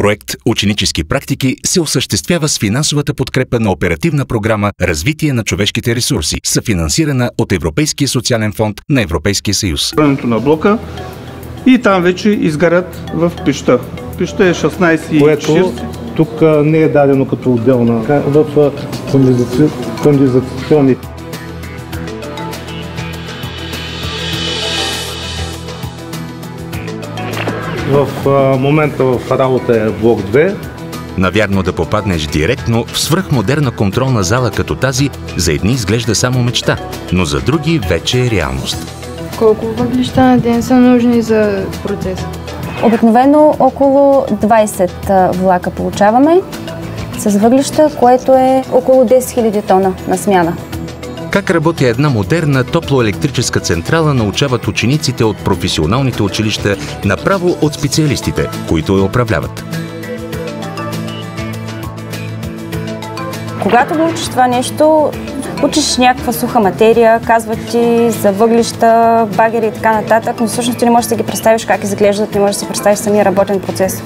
Проект „Ученически практики“ се осъществява с финансовата подкрепа на Оперативна програма „Развитие на човешките ресурси“, съфинансирана от Европейския социален фонд на Европейския съюз. На блока и там вече изгарят в пещта. Пещта е 16,40. Което тук не е дадено като отделна в канализационни. В момента в работа е блок 2. Навярно да попаднеш директно в свръхмодерна контролна зала като тази, за едни изглежда само мечта, но за други вече е реалност. Колко въглища на ден са нужни за процеса? Обикновено около 20 влака получаваме с въглища, което е около 10 000 тона на смяна. Как работи една модерна топлоелектрическа централа, научават учениците от професионалните училища направо от специалистите, които я управляват. Когато го учиш това нещо, учиш някаква суха материя, казват ти за въглища, багери и така нататък, но всъщност ти не можеш да ги представиш как изглеждат, не можеш да си представиш самия работен процес.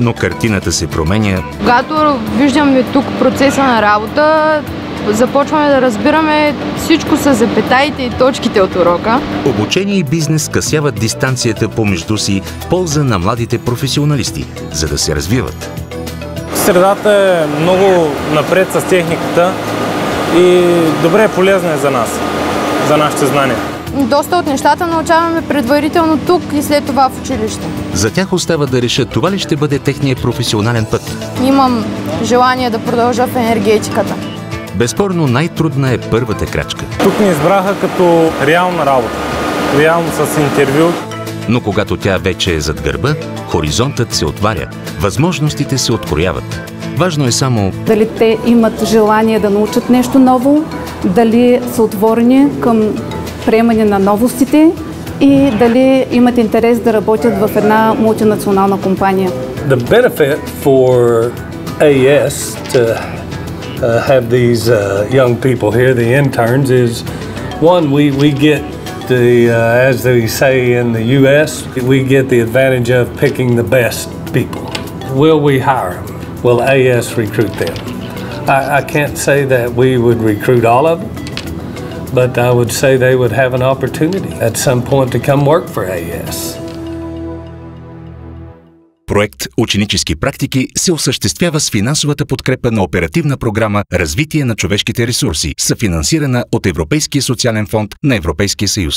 Но картината се променя. Когато виждаме тук процеса на работа, започваме да разбираме всичко с запетаите и точките от урока. Обучение и бизнес скъсяват дистанцията помежду си в полза на младите професионалисти, за да се развиват. Средата е много напред с техниката и добре полезна е за нас, за нашите знания. Доста от нещата научаваме предварително тук и след това в училище. За тях остава да решат това ли ще бъде техният професионален път. Имам желание да продължа в енергетиката. Безспорно най-трудна е първата крачка. Тук ни избраха като реална работа, реално с интервю. Но когато тя вече е зад гърба, хоризонтът се отваря, възможностите се открояват. Важно е само дали те имат желание да научат нещо ново, дали са отворени към приемане на новостите и дали имат интерес да работят в една мултинационална компания. The benefit for AES to have these young people here, the interns, is one, we get the, as they say in the U.S., we get the advantage of picking the best people. Will we hire them? Will AES recruit them? I can't say that we would recruit all of them, but I would say they would have an opportunity at some point to come work for AES. Проект „Ученически практики“ се осъществява с финансовата подкрепа на Оперативна програма „Развитие на човешките ресурси“, съфинансирана от Европейския социален фонд на Европейския съюз.